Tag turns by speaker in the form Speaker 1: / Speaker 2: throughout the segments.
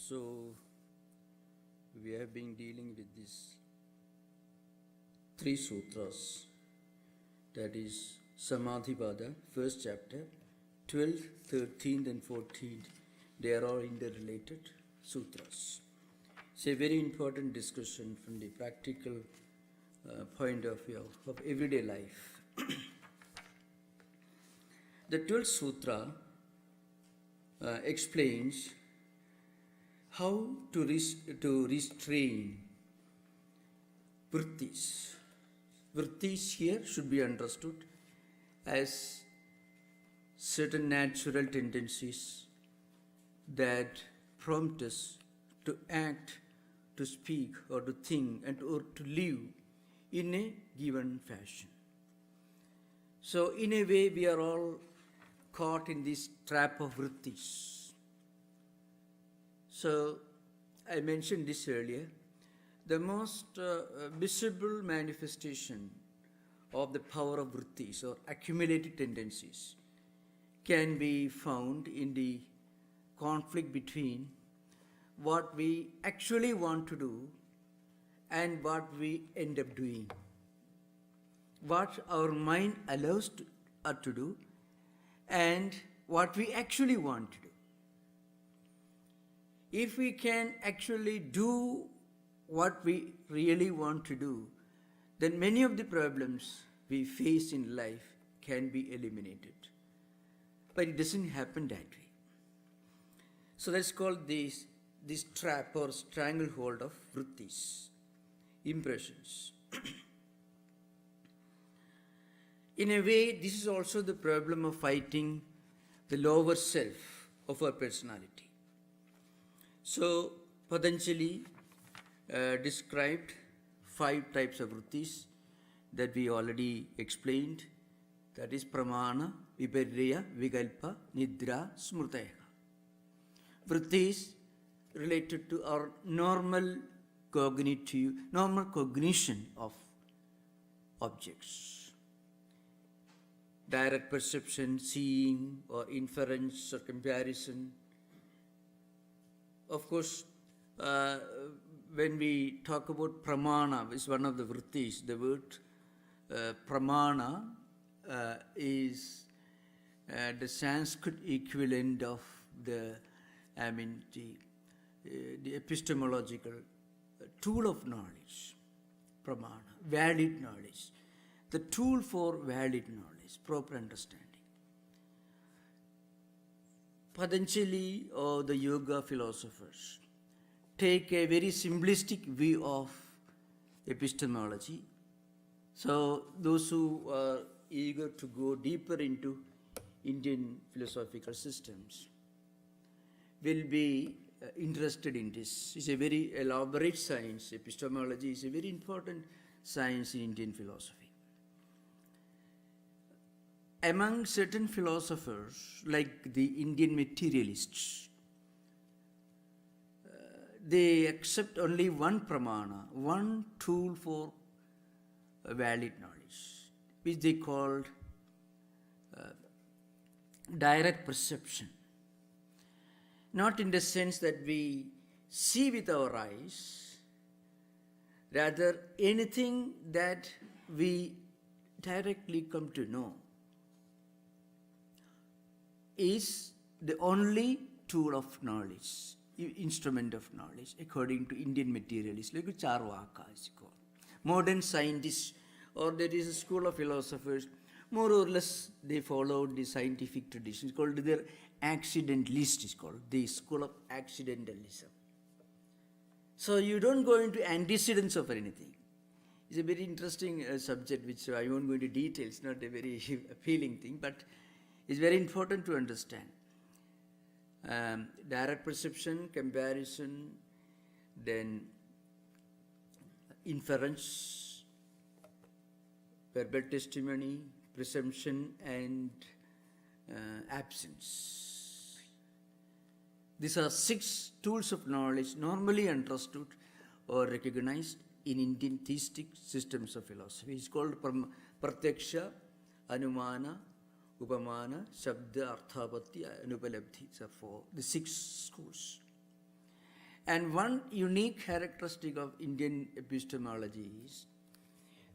Speaker 1: So we have been dealing with these three sutras, that is Samadhipada, first chapter, 12th, 13th and 14th. They are all interrelated sutras. It's a very important discussion from the practical point of view of everyday life. The 12th sutra explains how to restrain Vrittis. Vrittis here should be understood as certain natural tendencies that prompt us to act, to speak, or to think, and or to live in a given fashion. So in a way, we are all caught in this trap of Vrittis. So I mentioned this earlier. The most visible manifestation of the power of Vrittis or accumulated tendencies can be found in the conflict between what we actually want to do and what we end up doing. What our mind allows us to do and what we actually want to do. If we can actually do what we really want to do, then many of the problems we face in life can be eliminated. But it doesn't happen that way. So that's called this trap or stranglehold of Vrittis, impressions. In a way, this is also the problem of fighting the lower self of our personality. So Patanjali described 5 types of Vrittis that we already explained. That is Pramana, Viparya, Vikalpa, Nidra, Smrti. Vrittis related to our normal cognition of objects. Direct perception, seeing, or inference, or comparison. Of course, when we talk about pramana, is one of the Vrittis. The word pramana is the Sanskrit equivalent of the epistemological tool of knowledge, pramana, valid knowledge, the tool for valid knowledge, proper understanding. Patanjali or the yoga philosophers take a very simplistic view of epistemology. So those who are eager to go deeper into Indian philosophical systems will be interested in this. It's a very elaborate science. Epistemology is a very important science in Indian philosophy. Among certain philosophers, like the Indian materialists, they accept only one pramana, one tool for valid knowledge, which they called direct perception. Not in the sense that we see with our eyes, rather anything that we directly come to know is the only tool of knowledge, instrument of knowledge, according to Indian materialists, like Charvaka is called. Modern scientists, or there is a school of philosophers, more or less they followed the scientific tradition. It's called their accidentalist, is called the school of accidentalism. So you don't go into antecedents of anything. It's a very interesting subject which I won't go into details. It's not a very appealing thing, but it's very important to understand. Direct perception, comparison, then inference, verbal testimony, presumption, and absence. These are 6 tools of knowledge normally understood or recognized in Indian theistic systems of philosophy. It's called Pratyaksha, Anumana, Upamana, Shabda, Arthapatti, Anupalabdhi. So for the 6 schools. And one unique characteristic of Indian epistemology is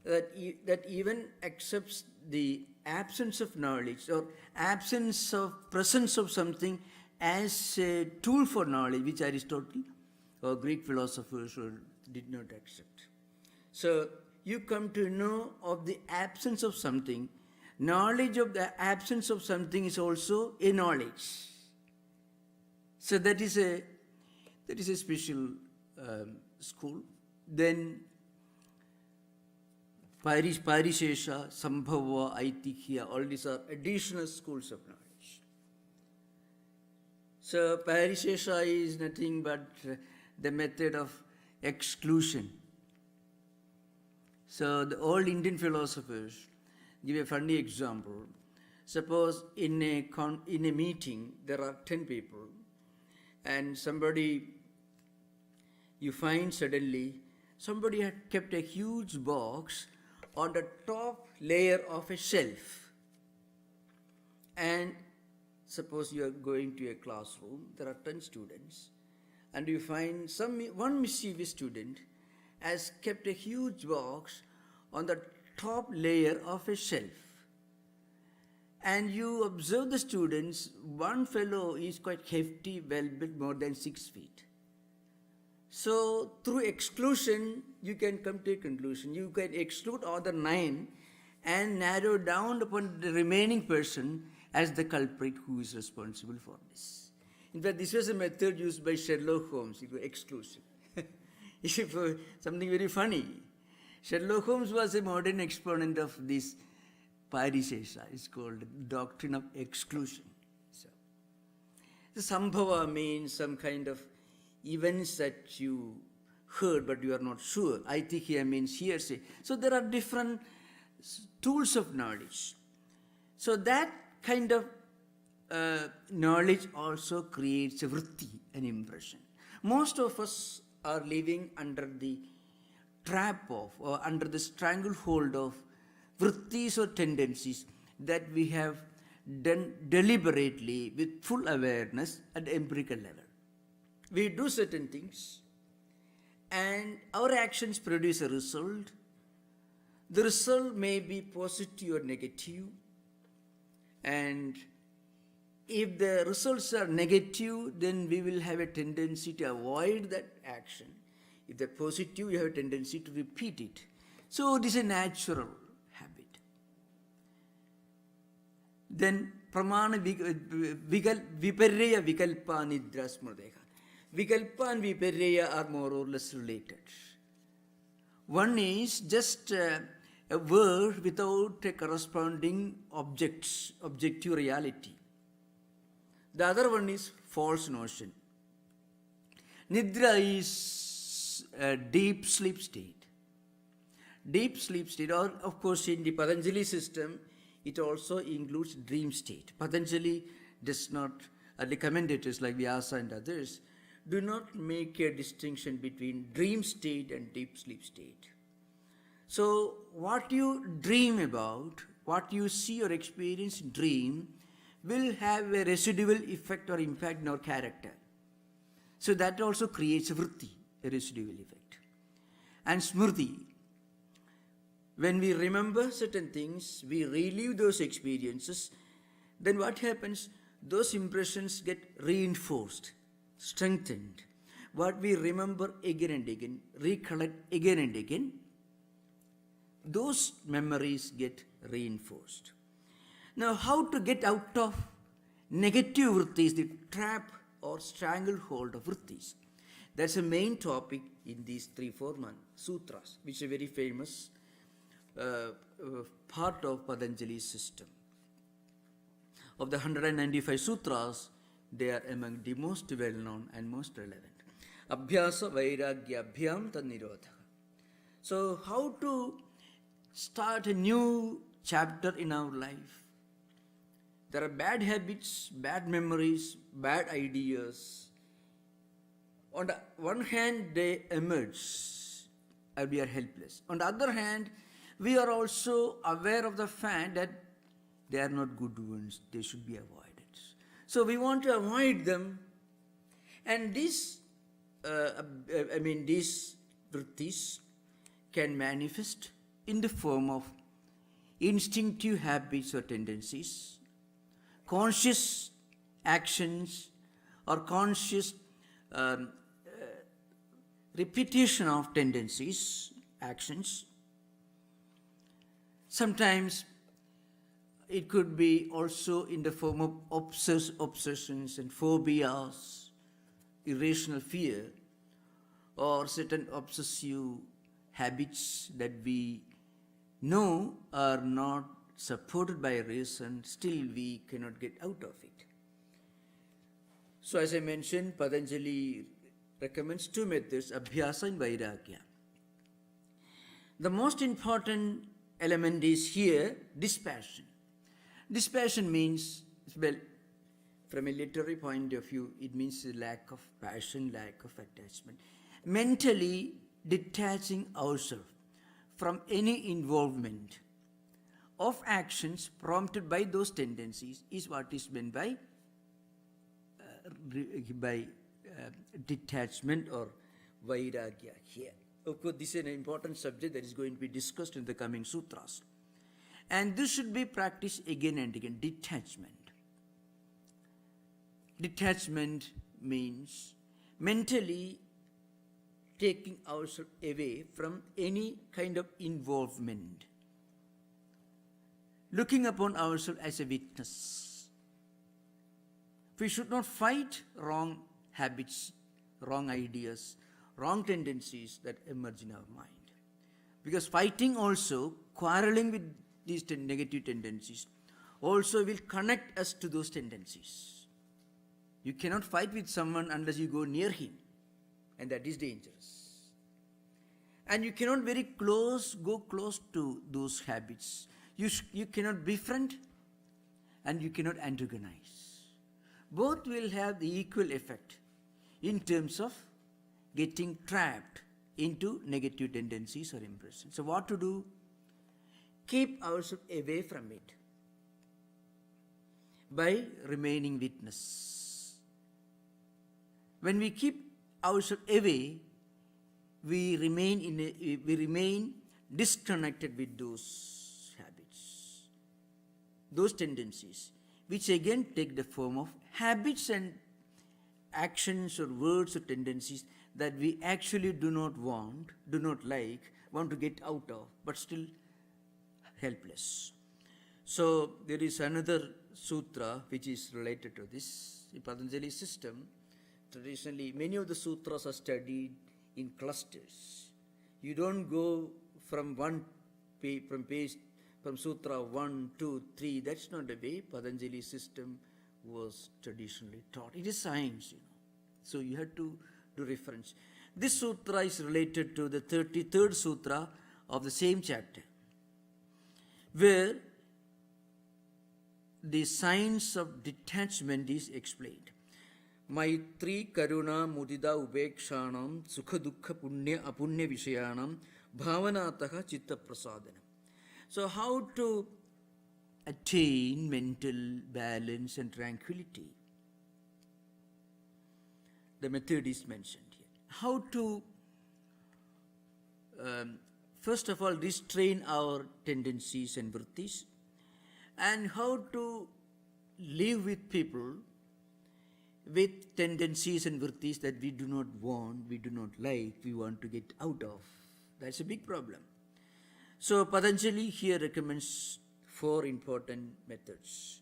Speaker 1: that even accepts the absence of knowledge or absence of presence of something as a tool for knowledge, which Aristotle or Greek philosophers did not accept. So you come to know of the absence of something. Knowledge of the absence of something is also a knowledge. So that is a special school. Then Parishesha, Sambhava, Aitikya, all these are additional schools of knowledge. So Parishesha is nothing but the method of exclusion. So the old Indian philosophers give a funny example. Suppose in a meeting there are 10 people, and you find suddenly somebody had kept a huge box on the top layer of a shelf. And suppose you are going to a classroom, there are 10 students, and you find one mischievous student has kept a huge box on the top layer of a shelf. And you observe the students, one fellow is quite hefty, well built, more than 6 feet. So through exclusion, you can come to a conclusion. You can exclude all the 9 and narrow down upon the remaining person as the culprit who is responsible for this. In fact, this was a method used by Sherlock Holmes, exclusion. Something very funny. Sherlock Holmes was a modern exponent of this Parishesha. It's called doctrine of exclusion. So, the Sambhava means some kind of events that you heard but you are not sure. Aitikya means hearsay. So there are different tools of knowledge. So that kind of knowledge also creates a vritti, an impression. Most of us are living under the trap of or under the stranglehold of vrittis or tendencies that we have done deliberately with full awareness at the empirical level. We do certain things and our actions produce a result. The result may be positive or negative, and if the results are negative, then we will have a tendency to avoid that action. If they're positive, you have a tendency to repeat it. So it is a natural habit. Then pramana viparya vikalpa nidra smrteha. Vikalpa and viparya are more or less related. One is just a word without a corresponding objective reality. The other one is false notion. Nidra is a deep sleep state. Deep sleep state, or of course in the Patanjali system, it also includes dream state. Patanjali does not, the commentators like Vyasa and others, do not make a distinction between dream state and deep sleep state. So what you dream about, what you see or experience in dream, will have a residual effect or impact in our character. So that also creates a vritti, a residual effect. And Smrti, when we remember certain things, we relive those experiences, then what happens? Those impressions get reinforced, strengthened. What we remember again and again, recollect again and again, those memories get reinforced. Now, how to get out of negative vrittis, the trap or stranglehold of vrittis? That's a main topic in these 3-4 sutras, which is a very famous part of Patanjali's system. Of the 195 sutras, they are among the most well-known and most relevant. Abhyasa vairagya abhyam tad nirodha. So, how to start a new chapter in our life? There are bad habits, bad memories, bad ideas. On the one hand, they emerge and we are helpless. On the other hand, we are also aware of the fact that they are not good ones, they should be avoided. So we want to avoid them, and this these vrittis can manifest in the form of instinctive habits or tendencies, conscious actions, or conscious repetition of tendencies, actions. Sometimes it could be also in the form of obsessions and phobias, irrational fear, or certain obsessive habits that we know are not supported by reason, still we cannot get out of it. So as I mentioned, Patanjali recommends two methods, abhyasa and vairagya. The most important element is here dispassion. Dispassion means, well, from a literary point of view, it means lack of passion, lack of attachment. Mentally detaching ourselves from any involvement of actions prompted by those tendencies is what is meant by detachment or vairagya here. Of course, this is an important subject that is going to be discussed in the coming sutras. And this should be practiced again and again, detachment. Detachment means mentally taking ourselves away from any kind of involvement, looking upon ourselves as a witness. We should not fight wrong habits, wrong ideas, wrong tendencies that emerge in our mind. Because fighting also, quarreling with these negative tendencies, also will connect us to those tendencies. You cannot fight with someone unless you go near him, and that is dangerous. And you cannot go close to those habits. You cannot befriend, and you cannot antagonize. Both will have the equal effect in terms of getting trapped into negative tendencies or impressions. So what to do? Keep ourselves away from it by remaining witness. When we keep ourselves away, we remain disconnected with those habits, those tendencies, which again take the form of habits and actions or words or tendencies that we actually do not want, do not like, want to get out of, but still helpless. So there is another sutra which is related to this. In Patanjali system, traditionally many of the sutras are studied in clusters. You don't go from from sutra 1, 2, 3. That's not the way Patanjali system was traditionally taught. It is science, So you have to do reference. This sutra is related to the 33rd sutra of the same chapter, where the science of detachment is explained. Maitri, Karuna, Mudhita, Upekshanam, Sukha Dukkha Punya Apunya Vishayanam, Bhavanataha Chitta Prasadanam. So how to attain mental balance and tranquility? The method is mentioned here. How to, first of all, restrain our tendencies and vrittis, and how to live with people with tendencies and vrittis that we do not want, we do not like, we want to get out of. That's a big problem. So Patanjali here recommends 4 important methods: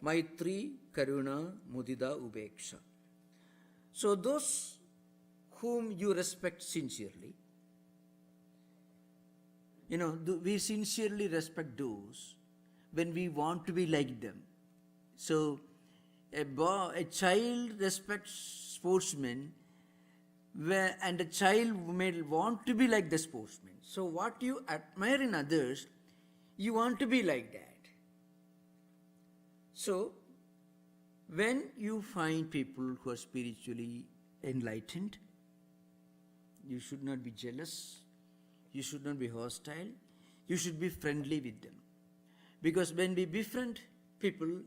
Speaker 1: Maitri, Karuna, Mudhita, Upeksha. So those whom you respect sincerely, we sincerely respect those when we want to be like them. So a child respects sportsmen, and a child may want to be like the sportsman. So what you admire in others, you want to be like that. So when you find people who are spiritually enlightened, you should not be jealous, you should not be hostile, you should be friendly with them. Because when we befriend people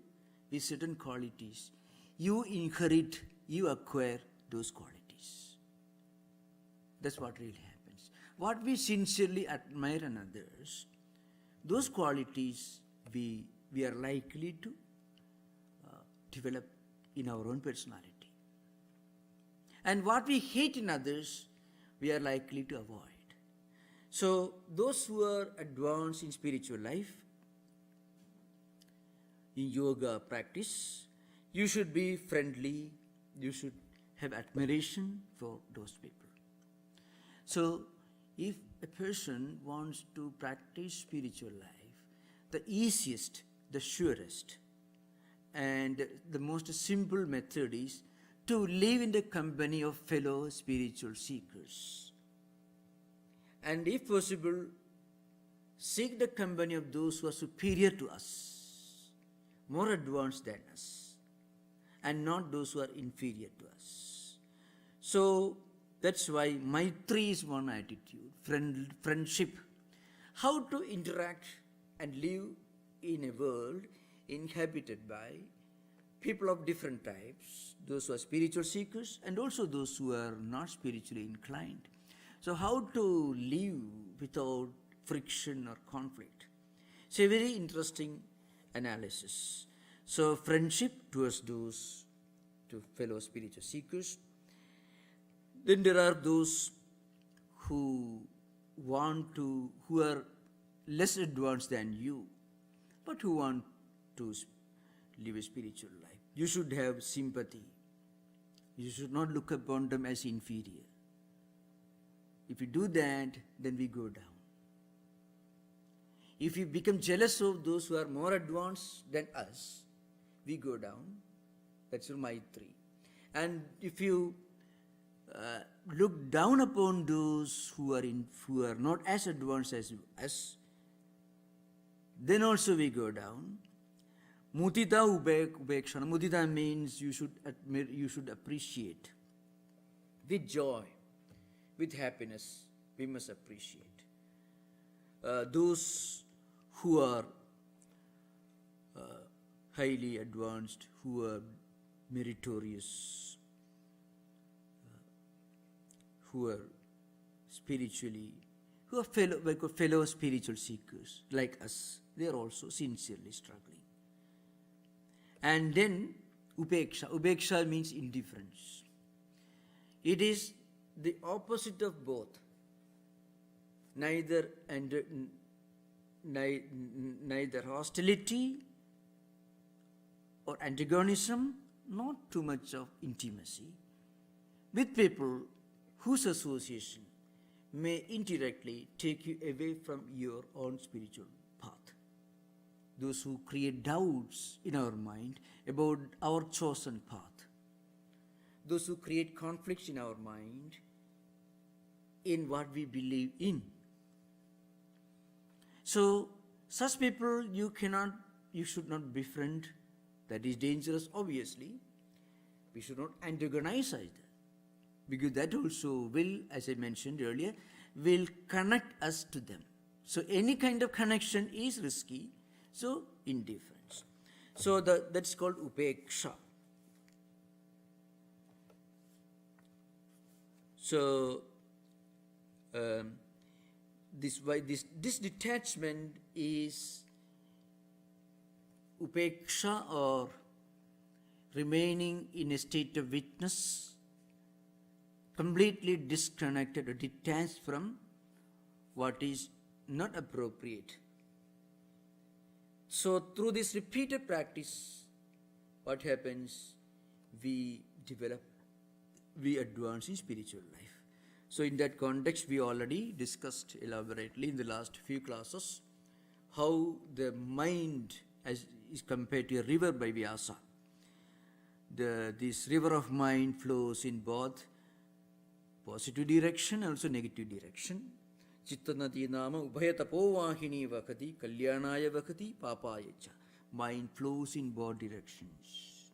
Speaker 1: with certain qualities, you inherit, you acquire those qualities. That's what really happens. What we sincerely admire in others, those qualities we are likely to develop in our own personality. And what we hate in others, we are likely to avoid. So those who are advanced in spiritual life, in yoga practice, you should be friendly, you should have admiration for those people. So if a person wants to practice spiritual life, the easiest, the surest, and the most simple method is to live in the company of fellow spiritual seekers. And if possible, seek the company of those who are superior to us, more advanced than us, and not those who are inferior to us. So that's why Maitri is one attitude, friendship. How to interact and live in a world inhabited by people of different types, those who are spiritual seekers and also those who are not spiritually inclined. So how to live without friction or conflict? It's a very interesting analysis. So friendship towards those to fellow spiritual seekers. Then there are those who are less advanced than you, but who want to live a spiritual life. You should have sympathy. You should not look upon them as inferior. If you do that, then we go down. If you become jealous of those who are more advanced than us, we go down. That's your Maitri. And if you look down upon those who are not as advanced as us, then also we go down. Mudhita Upeksha. Mudhita means you should admire, you should appreciate. With joy, with happiness, we must appreciate. Those who are highly advanced, who are meritorious, who are spiritually, who are fellow spiritual seekers like us, they are also sincerely struggling. And then Upeksha. Upeksha means indifference. It is the opposite of both. Neither hostility or antagonism, not too much of intimacy with people whose association may indirectly take you away from your own spiritual path. Those who create doubts in our mind about our chosen path. Those who create conflicts in our mind in what we believe in. So, such people you should not befriend. That is dangerous, obviously. We should not antagonize either. Because that also will, as I mentioned earlier, will connect us to them. So any kind of connection is risky. So indifference. So that's called Upeksha. So this detachment is Upeksha, or remaining in a state of witness, completely disconnected or detached from what is not appropriate. So through this repeated practice, what happens? We advance in spiritual life. So in that context, we already discussed elaborately in the last few classes how the mind is compared to a river by Vyasa. This river of mind flows in both positive direction and also negative direction. Chittanati nama ubhayatapovahini vakati kalyanaya vakati papaya cha. Mind flows in both directions.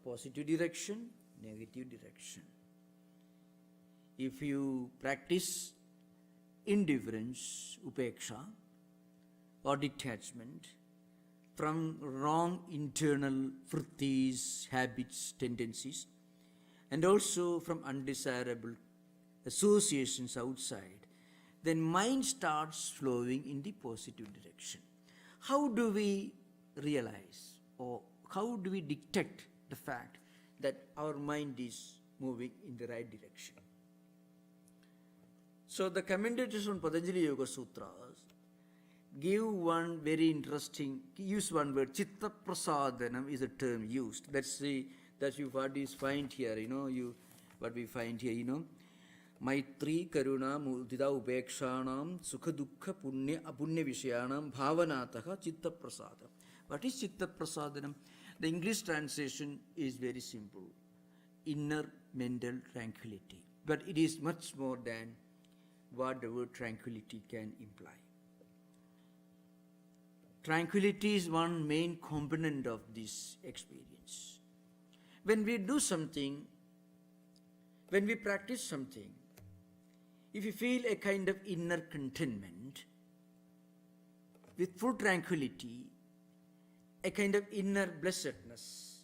Speaker 1: Positive direction, negative direction. If you practice indifference, upeksha, or detachment from wrong internal vrittis, habits, tendencies, and also from undesirable associations outside, then mind starts flowing in the positive direction. How do we realize, or how do we detect the fact that our mind is moving in the right direction? So the commentators on Patanjali Yoga Sutras give one very interesting, use one word, chitta prasadanam is a term used. That's what is find here, what we find here, Maitri, Karuna, Mudhita, Upekshanam, Sukha Dukkha, Punya, Apunya Vishayanam, Bhavanataha, Chitta Prasadam. What is Chitta Prasadanam? The English translation is very simple. Inner mental tranquility. But it is much more than what the word tranquility can imply. Tranquility is one main component of this experience. When we do something, when we practice something, if you feel a kind of inner contentment, with full tranquility, a kind of inner blessedness,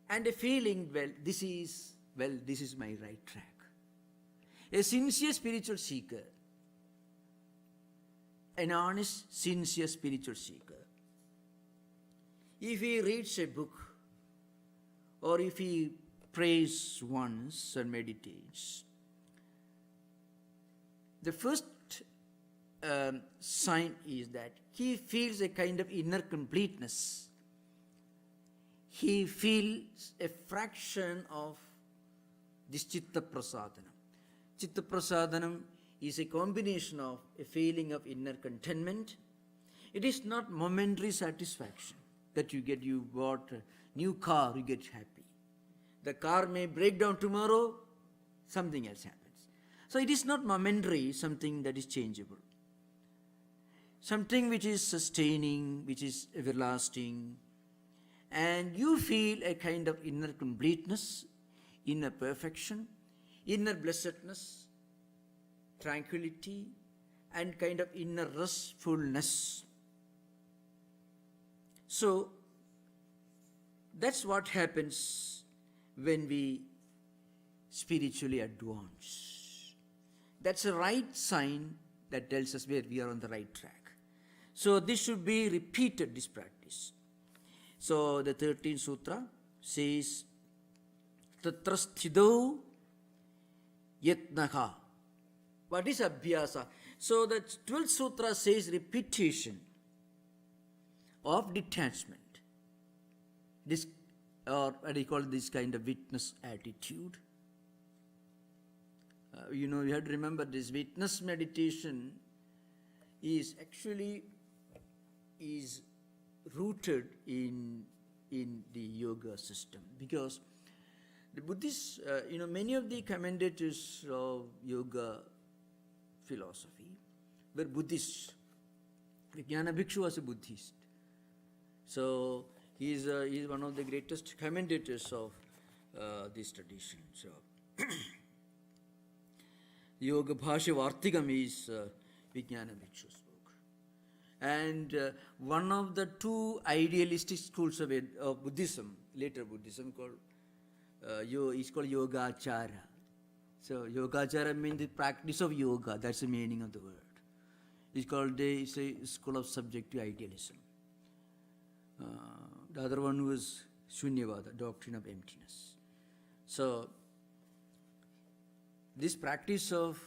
Speaker 1: and a feeling, this is my right track. A sincere spiritual seeker, an honest, sincere spiritual seeker, if he reads a book, or if he prays once and meditates, the first sign is that he feels a kind of inner completeness. He feels a fraction of this Chitta Prasadanam. Chitta Prasadanam is a combination of a feeling of inner contentment. It is not momentary satisfaction that you bought a new car, you get happy. The car may break down tomorrow, something else happens. So it is not momentary, something that is changeable. Something which is sustaining, which is everlasting. And you feel a kind of inner completeness, inner perfection, inner blessedness, tranquility, and kind of inner restfulness. So that's what happens when we spiritually advance. That's a right sign that tells us where we are on the right track. So this should be repeated, this practice. So the 13th sutra says, Tatra sthidau yatnaha. What is abhyasa? So the 12th sutra says repetition of detachment. This, or what do you call this kind of witness attitude? You have to remember this witness meditation is actually rooted in the yoga system, because the Buddhists, many of the commentators of yoga philosophy were Buddhists. Vijnana Bhikshu was a Buddhist. So he is one of the greatest commentators of this tradition. So Yoga Bhashya Vartikam is Vijnana Bhikshu's book. And one of the two idealistic schools of Buddhism, later Buddhism, is called Yogachara. So Yogachara means the practice of yoga. That's the meaning of the word. It's a school of subjective idealism. The other one was Shunyavada, doctrine of emptiness. So this practice of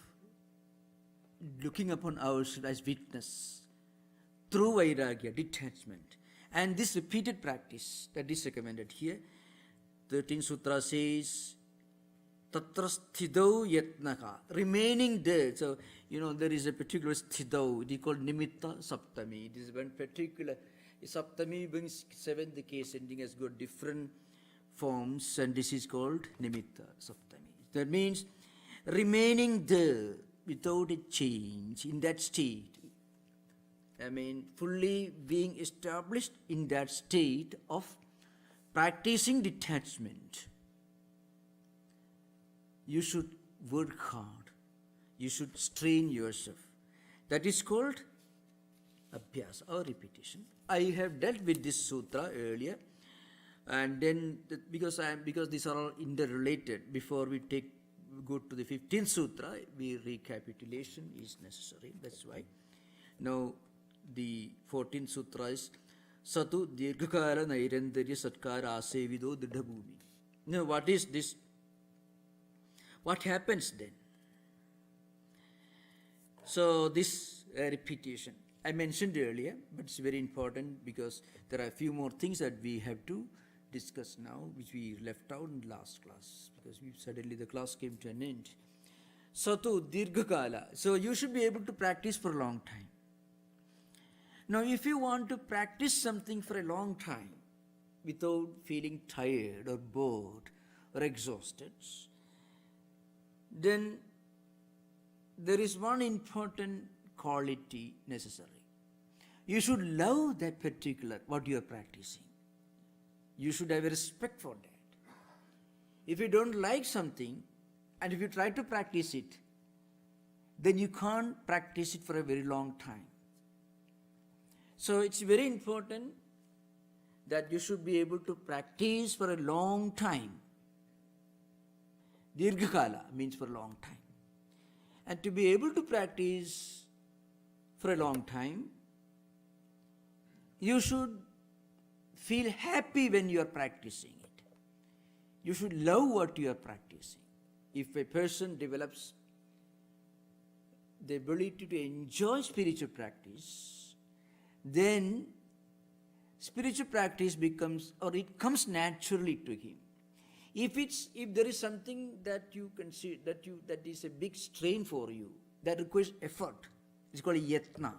Speaker 1: looking upon ourselves as witness through vairagya, detachment, and this repeated practice that is recommended here, 13th sutra says, Tatra sthidau yatnaka, remaining there. So, there is a particular sthidau, it is called nimitta saptami. It is one particular, saptami brings seventh case ending has got different forms, and this is called nimitta saptami. That means remaining there without a change in that state. Fully being established in that state of practicing detachment. You should work hard. You should strain yourself. That is called abhyasa or repetition. I have dealt with this sutra earlier. And then, because these are all interrelated, before we go to the 15th sutra, recapitulation is necessary. That's why. Now, the 14th sutra is Satu Dirghakala Nairantarya Satkara Asevido Dridhabhumi. Now, what is this? What happens then? So, this repetition, I mentioned earlier, but it's very important because there are a few more things that we have to discuss now, which we left out in last class, because suddenly the class came to an end. Satu Dirghakala. So, you should be able to practice for a long time. Now, if you want to practice something for a long time without feeling tired or bored or exhausted, then there is one important quality necessary. You should love that particular, what you are practicing. You should have a respect for that. If you don't like something, and if you try to practice it, then you can't practice it for a very long time. So it's very important that you should be able to practice for a long time. Dirghakala means for a long time. And to be able to practice for a long time, you should feel happy when you are practicing it. You should love what you are practicing. If a person develops the ability to enjoy spiritual practice, then spiritual practice becomes, or it comes naturally to him. If there is something that you consider that is a big strain for you, that requires effort, it's called yatna.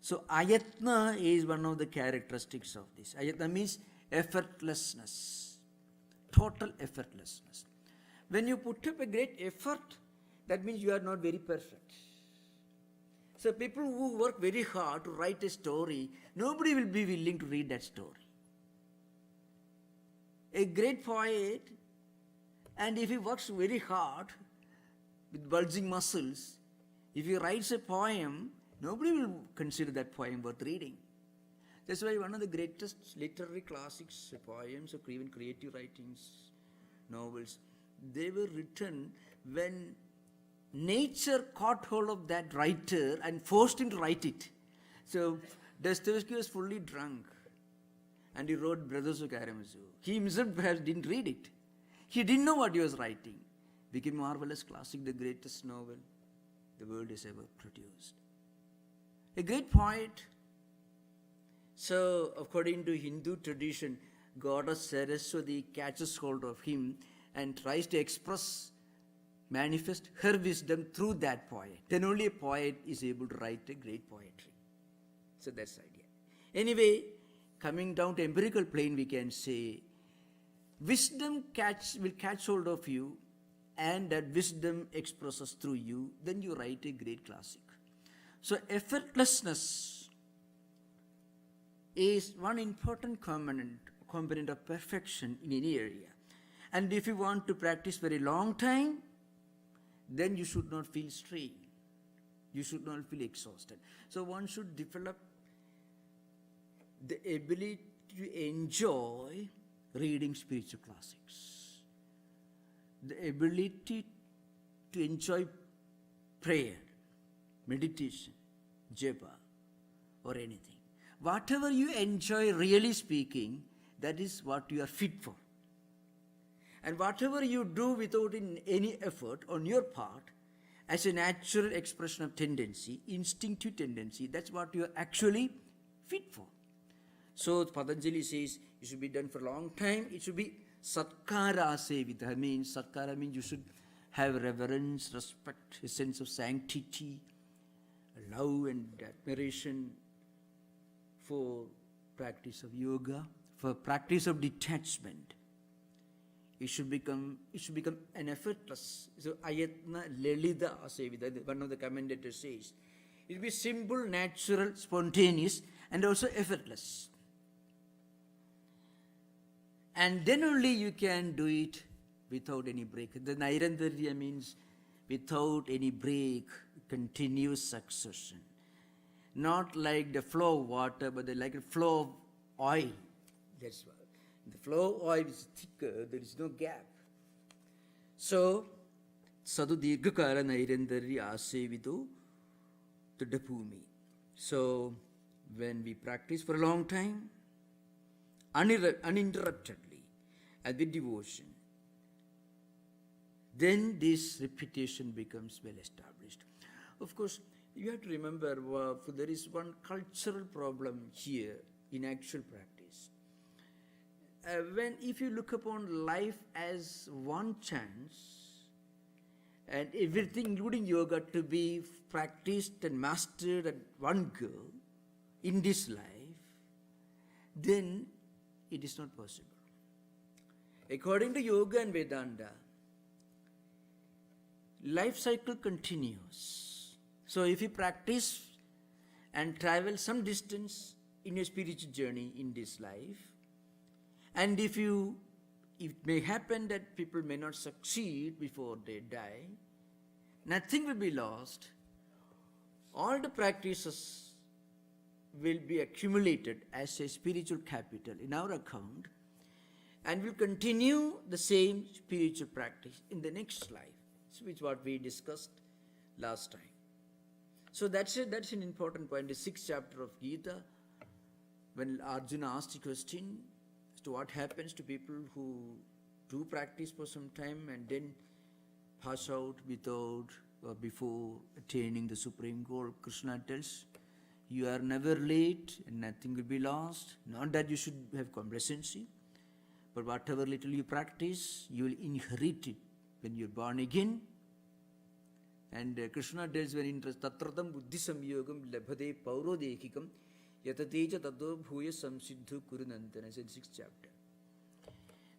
Speaker 1: So ayatna is one of the characteristics of this. Ayatna means effortlessness, total effortlessness. When you put up a great effort, that means you are not very perfect. So people who work very hard to write a story, nobody will be willing to read that story. A great poet, and if he works very hard with bulging muscles, if he writes a poem, nobody will consider that poem worth reading. That's why one of the greatest literary classics, poems or even creative writings, novels, they were written when nature caught hold of that writer and forced him to write it. So Dostoevsky was fully drunk and he wrote Brothers of Karamazov. He himself perhaps didn't read it. He didn't know what he was writing. Became marvelous classic, the greatest novel the world has ever produced. A great poet. So according to Hindu tradition, goddess Saraswati catches hold of him and tries to manifest her wisdom through that poet. Then only a poet is able to write a great poetry. So that's the idea. Anyway, coming down to empirical plane, we can say wisdom will catch hold of you, and that wisdom expresses through you, then you write a great classic. So effortlessness is one important component of perfection in any area. And if you want to practice very long time, then you should not feel strain. You should not feel exhausted. So one should develop the ability to enjoy reading spiritual classics, the ability to enjoy prayer, meditation, japa, or anything. Whatever you enjoy, really speaking, that is what you are fit for. And whatever you do without any effort on your part, as a natural expression of tendency, instinctive tendency, that's what you are actually fit for. So Patanjali says it should be done for a long time. It should be satkara sevita. Satkara means you should have reverence, respect, a sense of sanctity, love and admiration for practice of yoga, for practice of detachment. It should become an effortless. So ayatna lelida asevida, one of the commentators says. It will be simple, natural, spontaneous, and also effortless. And then only you can do it without any break. The Nairantarya means without any break, continuous succession. Not like the flow of water, but like a flow of oil. That's what. The flow oil is thicker, there is no gap. So, Sadhu Dirghakala Nairendari Asevido Tudapumi. So, when we practice for a long time, uninterruptedly, and with devotion, then this repetition becomes well established. Of course, you have to remember there is one cultural problem here in actual practice. If you look upon life as one chance, and everything, including yoga, to be practiced and mastered at one go in this life, then it is not possible. According to yoga and Vedanta, life cycle continues. So if you practice and travel some distance in your spiritual journey in this life, and it may happen that people may not succeed before they die, nothing will be lost. All the practices will be accumulated as a spiritual capital in our account, and will continue the same spiritual practice in the next life, which is what we discussed last time. So that's an important point. The 6th chapter of Gita, when Arjuna asked the question as to what happens to people who do practice for some time and then pass out without or before attaining the supreme goal, Krishna tells, you are never late and nothing will be lost. Not that you should have complacency, but whatever little you practice, you will inherit it when you're born again. And Krishna tells very interesting, Tatratam buddhi samyogam labhade paurodekikam yatateja tato bhuya samsiddhu kurunantana. It's in 6th chapter.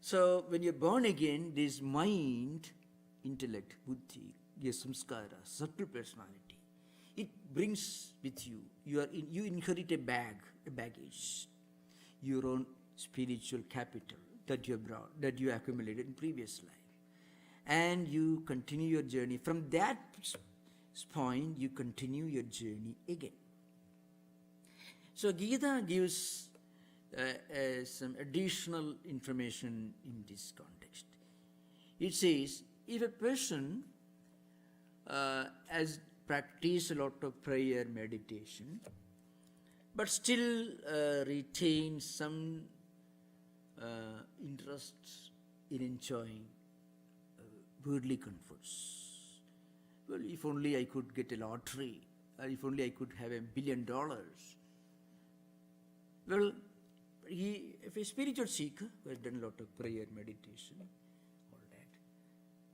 Speaker 1: So when you're born again, this mind, intellect, buddhi, your samskara, subtle personality, it brings with you. You inherit a baggage, your own spiritual capital that you have brought, that you accumulated in previous life. And you continue your journey. From that point, you continue your journey again. So Gita gives some additional information in this context. It says, if a person has practiced a lot of prayer, meditation, but still retains some interest in enjoying worldly comforts. Well, if only I could get a lottery, or if only I could have $1 billion. Well, if a spiritual seeker who has done a lot of prayer, meditation, all that,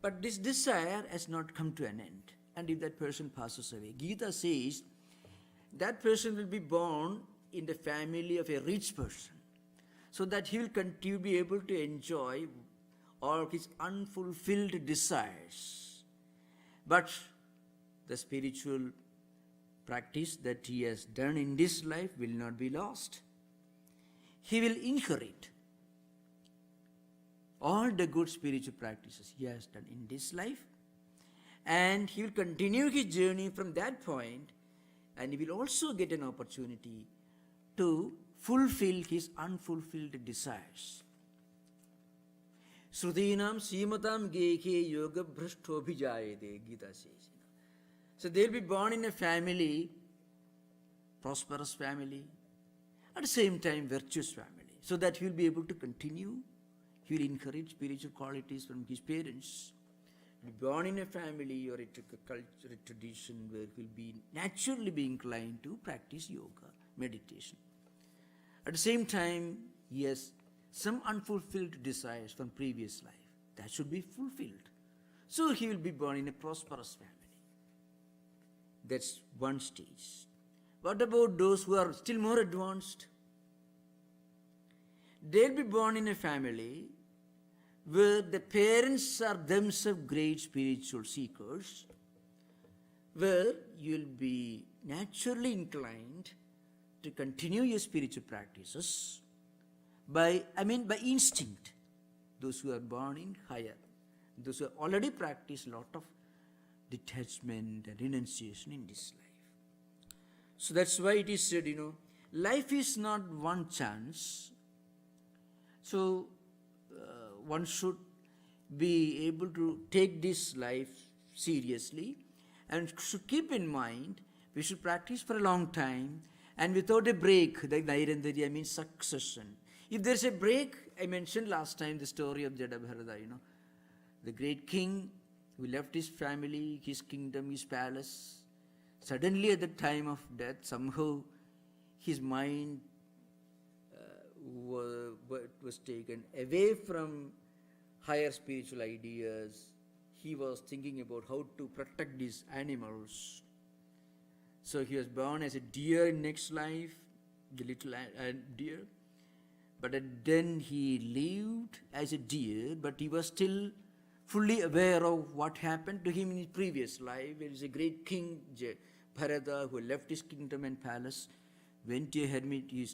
Speaker 1: but this desire has not come to an end. And if that person passes away, Gita says that person will be born in the family of a rich person, so that he will continue to be able to enjoy all his unfulfilled desires. But the spiritual practice that he has done in this life will not be lost. He will inherit all the good spiritual practices he has done in this life, and he will continue his journey from that point, and he will also get an opportunity to fulfill his unfulfilled desires. Srutinam Simatam Gekhe Yoga Bhrashtobhijayade, Gita says. So they'll be born in a family, prosperous family, at the same time virtuous family, so that he will be able to continue. He will inherit spiritual qualities from his parents. He will be born in a family or a culture, a tradition where he will be naturally be inclined to practice yoga, meditation. At the same time, he has some unfulfilled desires from previous life. That should be fulfilled. So he will be born in a prosperous family. That's one stage. What about those who are still more advanced? They'll be born in a family where the parents are themselves great spiritual seekers, where you'll be naturally inclined to continue your spiritual practices by instinct. Those who are born in higher, those who have already practiced a lot of detachment and renunciation in this life. So that's why it is said, life is not one chance. So one should be able to take this life seriously and should keep in mind we should practice for a long time and without a break. The Nairandariya means succession. If there's a break, I mentioned last time the story of Jadabharata, the great king who left his family, his kingdom, his palace. Suddenly at the time of death, somehow his mind was taken away from higher spiritual ideas. He was thinking about how to protect these animals. So he was born as a deer in next life, the little deer. But then he lived as a deer, but he was still fully aware of what happened to him in his previous life. There is a great king, Bharata, who left his kingdom and palace, went to a hermit. He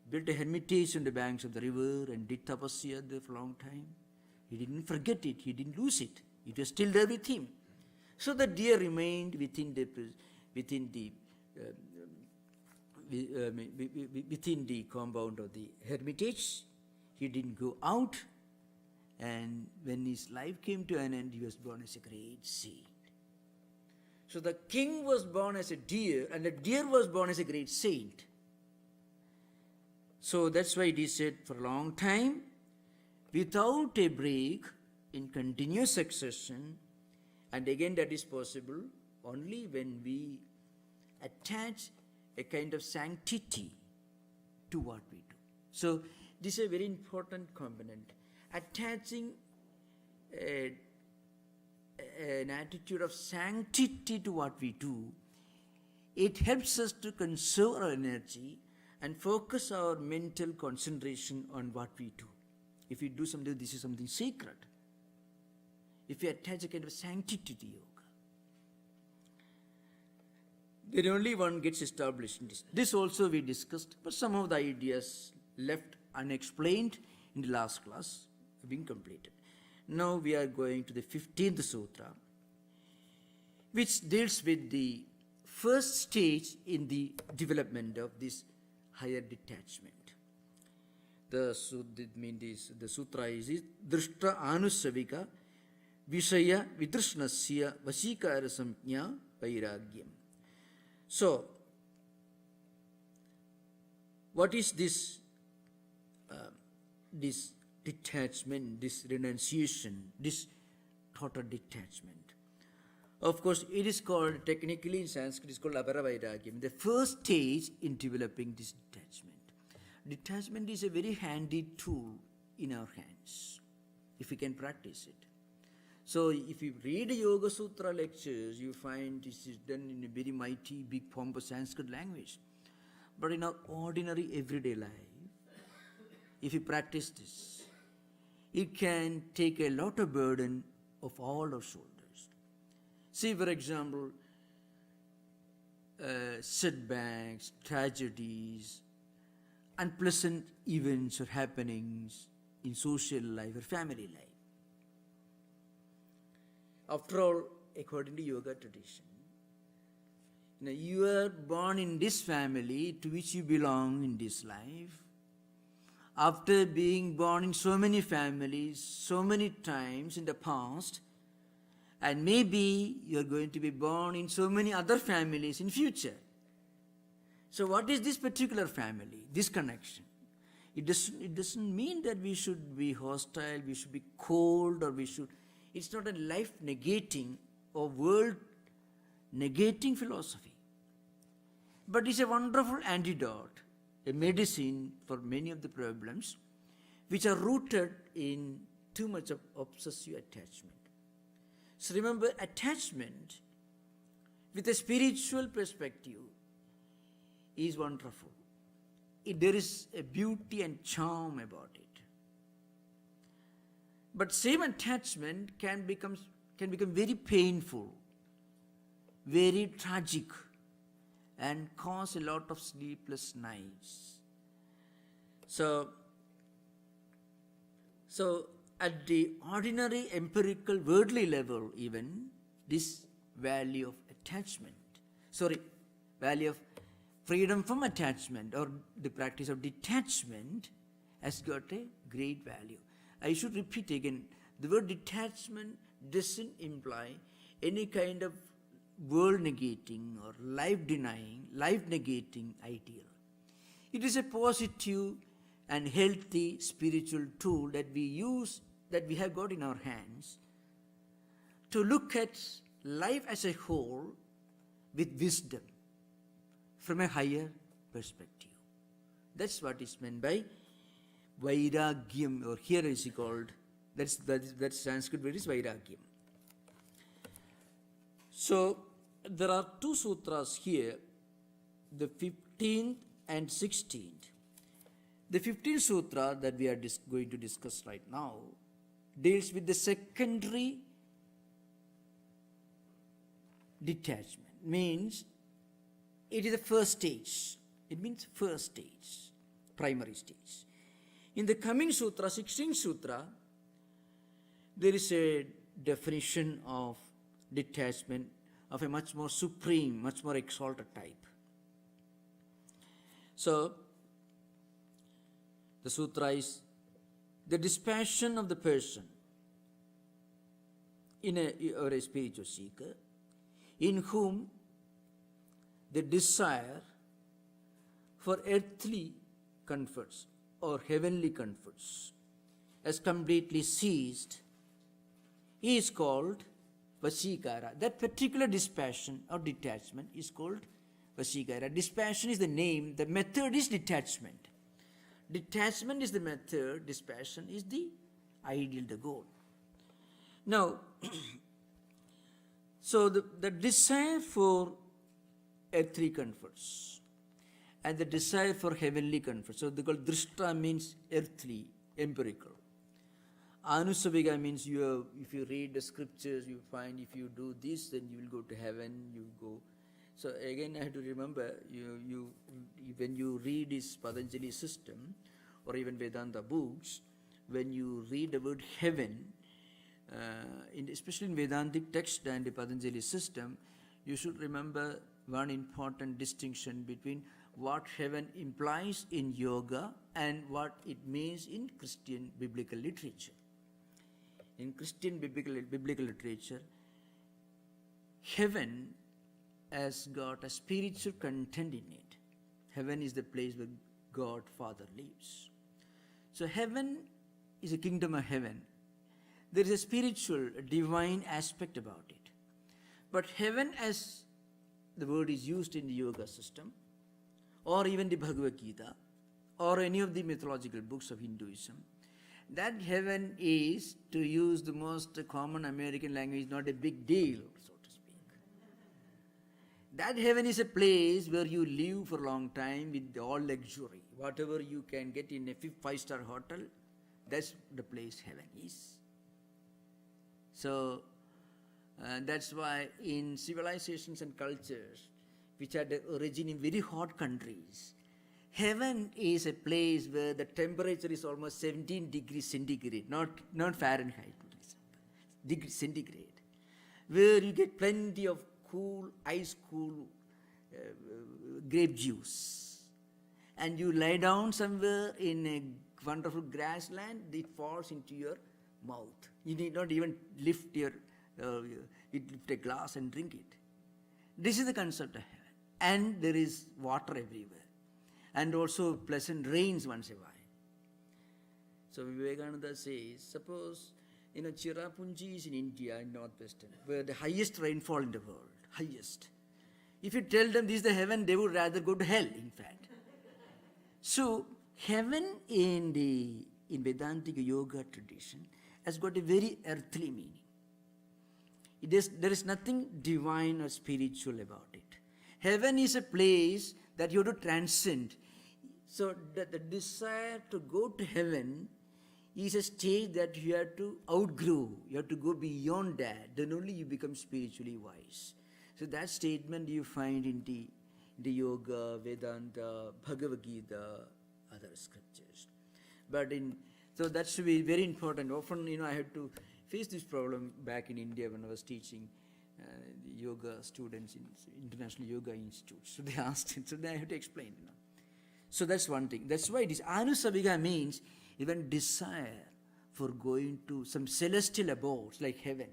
Speaker 1: built a hermitage on the banks of the river and did tapasya there for a long time. He didn't forget it. He didn't lose it. It was still there with him. So the deer remained within the compound of the hermitage. He didn't go out. And when his life came to an end, he was born as a great saint. So the king was born as a deer, and the deer was born as a great saint. So that's why it is said for a long time, without a break, in continuous succession, and again that is possible only when we attach a kind of sanctity to what we do. So this is a very important component. Attaching an attitude of sanctity to what we do, it helps us to conserve our energy and focus our mental concentration on what we do. If we do something, this is something sacred. If we attach a kind of sanctity to yoga, then only one gets established in this. This also we discussed, but some of the ideas left unexplained in the last class have been completed. Now we are going to the 15th sutra, which deals with the first stage in the development of this higher detachment. The sutra is Drishta Anusavika Vishaya Vidrishnasya Vashikara Samjna Vairagyam. So, what is this detachment, this renunciation, this total detachment? Of course, it is called, technically in Sanskrit, it is called Abhara Vairagyam, the first stage in developing this detachment. Detachment is a very handy tool in our hands, if we can practice it. So, if you read Yoga Sutra lectures, you find this is done in a very mighty, big, pompous Sanskrit language. But in our ordinary, everyday life, if you practice this, it can take a lot of burden off all our shoulders. See, for example, setbacks, tragedies, unpleasant events or happenings in social life or family life. After all, according to yoga tradition, you are born in this family to which you belong in this life. After being born in so many families, so many times in the past, and maybe you are going to be born in so many other families in future. So what is this particular family, this connection? It doesn't mean that we should be hostile, we should be cold, or it's not a life negating or world negating philosophy. But it's a wonderful antidote, a medicine for many of the problems which are rooted in too much of obsessive attachment. So remember, attachment with a spiritual perspective is wonderful. There is a beauty and charm about it. But same attachment can become very painful, very tragic, and cause a lot of sleepless nights. So at the ordinary empirical worldly level even, this value of freedom from attachment or the practice of detachment has got a great value. I should repeat again, the word detachment doesn't imply any kind of world negating or life denying, life negating ideal. It is a positive and healthy spiritual tool that we use, that we have got in our hands, to look at life as a whole with wisdom from a higher perspective. That's what is meant by vairagyam, or here is called, that's Sanskrit word is vairagyam. So there are two sutras here, the 15th and 16th. The 15th sutra that we are going to discuss right now deals with the secondary detachment. Means it is the first stage. It means first stage, primary stage. In the coming sutra, 16th sutra, there is a definition of detachment of a much more supreme, much more exalted type. So, the sutra is the dispassion of the person or a spiritual seeker in whom the desire for earthly comforts or heavenly comforts has completely ceased is called Vashikara. That particular dispassion or detachment is called Vashikara. Dispassion is the name, the method is detachment. Detachment is the method, dispassion is the ideal, the goal. Now, so the desire for earthly comforts and the desire for heavenly comforts, so they call drishta means earthly, empirical. Anusavika means if you read the scriptures, you find if you do this, then you will go to heaven, you go. So again, I have to remember, when you read this Patanjali system, or even Vedanta books, when you read the word heaven, especially in Vedantic text and the Patanjali system, you should remember one important distinction between what heaven implies in yoga and what it means in Christian biblical literature. In Christian biblical literature, heaven has got a spiritual content in it. Heaven is the place where God Father lives. So heaven is a kingdom of heaven. There is a spiritual, a divine aspect about it. But heaven, as the word is used in the yoga system, or even the Bhagavad Gita, or any of the mythological books of Hinduism, that heaven is, to use the most common American language, not a big deal, so to speak. That heaven is a place where you live for a long time with all luxury. Whatever you can get in a 5-star hotel, that's the place heaven is. So, that's why in civilizations and cultures which had their origin in very hot countries, heaven is a place where the temperature is almost 17 degrees centigrade, not Fahrenheit, degrees centigrade, where you get plenty of cool, ice cool grape juice. And you lie down somewhere in a wonderful grassland, it falls into your mouth. You need not even lift a glass and drink it. This is the concept of heaven. And there is water everywhere. And also pleasant rains once a while. So Vivekananda says, suppose Chirapunji is in India, in northwestern, where the highest rainfall in the world, highest. If you tell them this is the heaven, they would rather go to hell, in fact. So heaven in Vedantic yoga tradition has got a very earthly meaning. There is nothing divine or spiritual about it. Heaven is a place that you have to transcend. So the desire to go to heaven is a stage that you have to outgrow. You have to go beyond that. Then only you become spiritually wise. So that statement you find in the Yoga, Vedanta, Bhagavad Gita, other scriptures. So that should be very important. Often, I had to face this problem back in India when I was teaching the yoga students in International Yoga Institute. So they asked, so then I had to explain, So that's one thing. That's why it is anusavika means even desire for going to some celestial abodes like heaven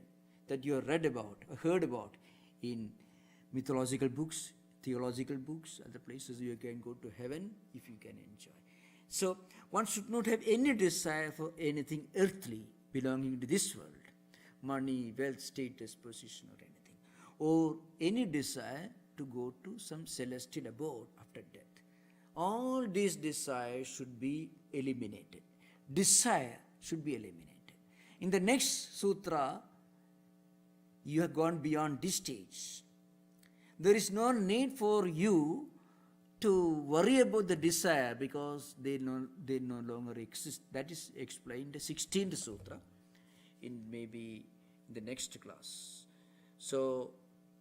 Speaker 1: that you have read about or heard about in mythological books, theological books, other places you can go to heaven if you can enjoy. So one should not have any desire for anything earthly belonging to this world, money, wealth, status, position or anything, or any desire to go to some celestial abode after death. All these desires should be eliminated. Desire should be eliminated. In the next sutra, you have gone beyond this stage. There is no need for you to worry about the desire because they no longer exist. That is explained in the 16th sutra in maybe in the next class. So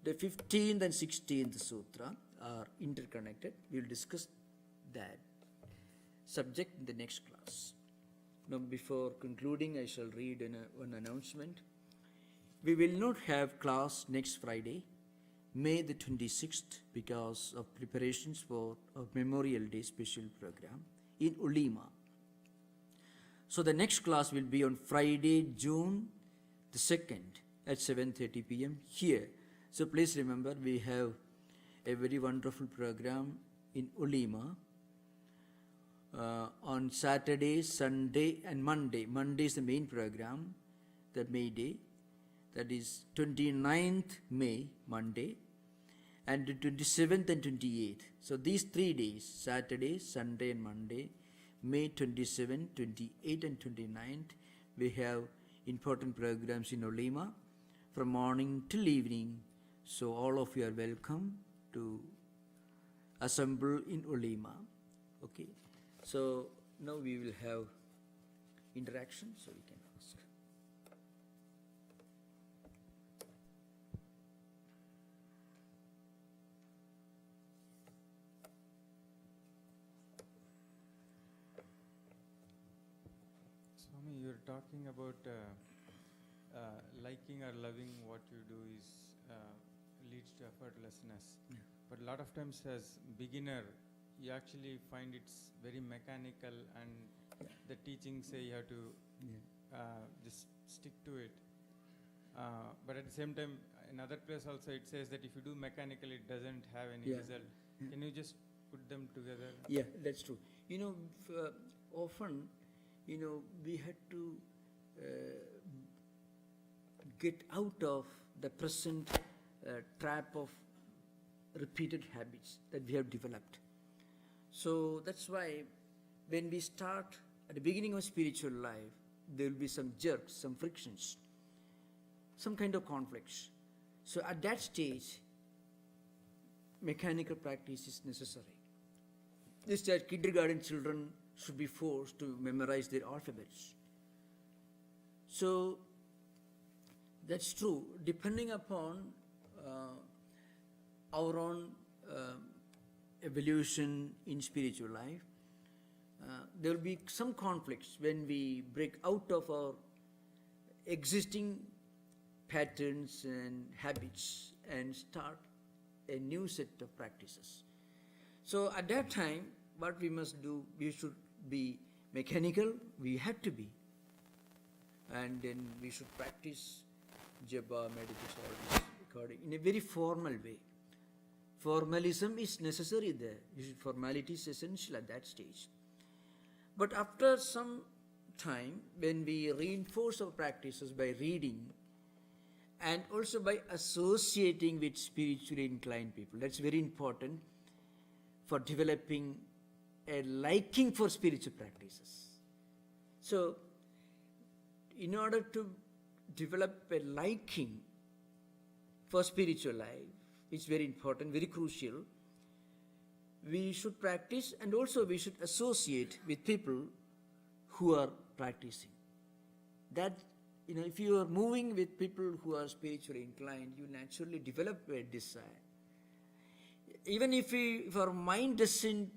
Speaker 1: the 15th and 16th sutra are interconnected. We will discuss that subject in the next class. Now before concluding, I shall read an announcement. We will not have class next Friday, May the 26th, because of preparations for a Memorial Day special program in Ulima. So the next class will be on Friday, June the 2nd at 7:30 p.m. here. So please remember, we have a very wonderful program in Ulima on Saturday, Sunday and Monday. Monday is the main program, the May Day. That is 29th May, Monday, and the 27th and 28th. So these 3 days, Saturday, Sunday and Monday, May 27, 28 and 29th, we have important programs in Ulima from morning till evening. So all of you are welcome to assemble in Ulima. Okay. So now we will have interaction, so we can ask.
Speaker 2: Swami, you're talking about liking or loving what you do is leads to effortlessness.
Speaker 1: Yeah.
Speaker 2: But a lot of times as beginner, you actually find it's very mechanical and the teachings say you have to just stick to it. But at the same time, in other place also it says that if you do mechanical, it doesn't have any result.
Speaker 1: Yeah.
Speaker 2: Can you just put them together?
Speaker 1: Yeah, that's true. Often, we had to get out of the present trap of repeated habits that we have developed. So that's why when we start at the beginning of spiritual life, there will be some jerks, some frictions, some kind of conflicts. So at that stage, mechanical practice is necessary. Just as kindergarten children should be forced to memorize their alphabets. So that's true. Depending upon our own evolution in spiritual life, there will be some conflicts when we break out of our existing patterns and habits and start a new set of practices. So at that time, what we must do, we should be mechanical, we have to be. And then we should practice japa, meditation, all this according, in a very formal way. Formalism is necessary there. Formality is essential at that stage. But after some time, when we reinforce our practices by reading and also by associating with spiritually inclined people, that's very important for developing a liking for spiritual practices. So, in order to develop a liking for spiritual life, it's very important, very crucial. We should practice and also we should associate with people who are practicing. That, if you are moving with people who are spiritually inclined, you naturally develop a desire. Even if our mind doesn't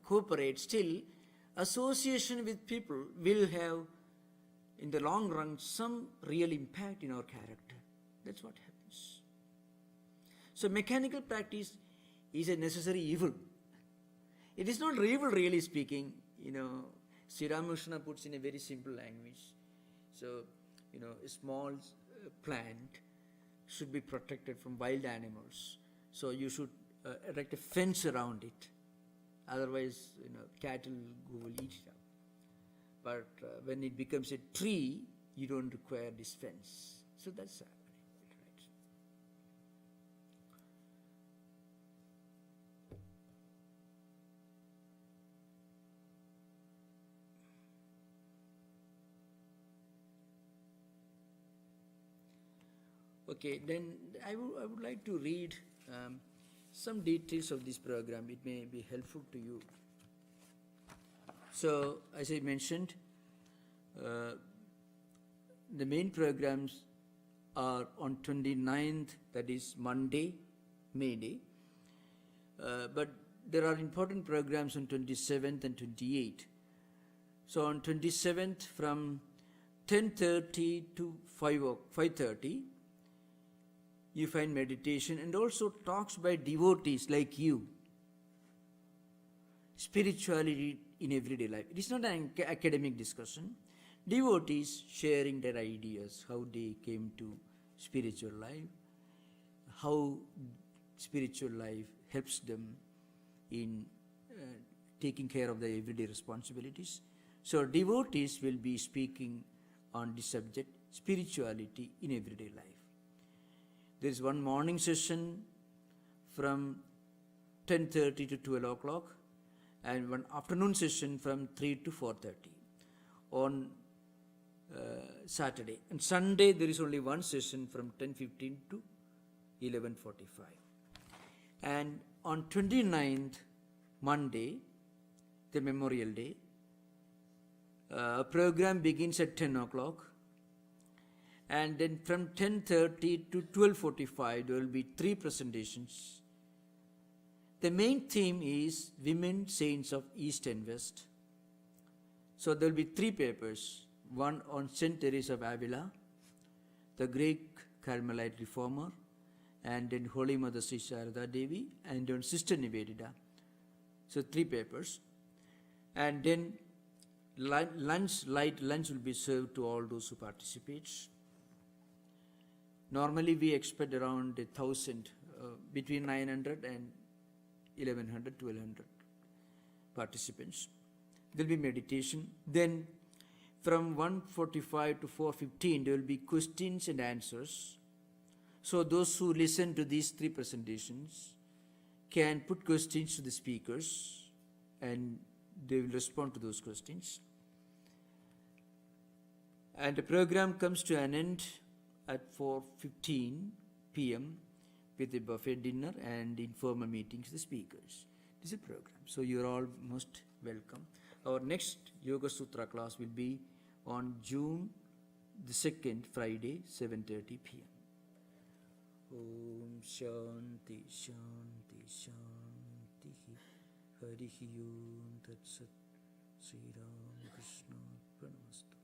Speaker 1: cooperate, still association with people will have, in the long run, some real impact in our character. That's what happens. So mechanical practice is a necessary evil. It is not evil, really speaking. Sri Ramakrishna puts in a very simple language. So, a small plant should be protected from wild animals. So you should erect a fence around it. Otherwise, cattle will eat it up. But when it becomes a tree, you don't require this fence. So that's right. Okay, then I would like to read some details of this program. It may be helpful to you. So, as I mentioned, the main programs are on 29th, that is Monday, May Day. But there are important programs on 27th and 28th. So on 27th from 10:30 to 5:30, you find meditation and also talks by devotees like you. Spirituality in everyday life. It is not an academic discussion. Devotees sharing their ideas, how they came to spiritual life, how spiritual life helps them in taking care of their everyday responsibilities. So devotees will be speaking on the subject, spirituality in everyday life. There is one morning session from 10:30 to 12 o'clock and one afternoon session from 3 to 4:30 on Saturday. And Sunday there is only one session from 10:15 to 11:45. And on 29th, Monday, the Memorial Day, a program begins at 10 o'clock. And then from 10:30 to 12:45, there will be 3 presentations. The main theme is Women Saints of East and West. So there will be 3 papers. One on Saint Teresa of Avila, the Greek Carmelite reformer, and then Holy Mother Sri Sharada Devi, and on Sister Nivedita. So 3 papers. And then light lunch will be served to all those who participate. Normally we expect around 1,000, between 900 and 1100, 1200 participants. There will be meditation. Then from 1:45 to 4:15 there will be questions and answers. So those who listen to these 3 presentations can put questions to the speakers and they will respond to those questions. And the program comes to an end at 4:15 p.m. with a buffet dinner and informal meetings with the speakers. This is a program. So you are all most welcome. Our next Yoga Sutra class will be on June the 2nd, Friday, 7:30 p.m. Om Shanti Shanti Shanti Harihi Om Tat Sat Sri Ram Krishna Pranamastu.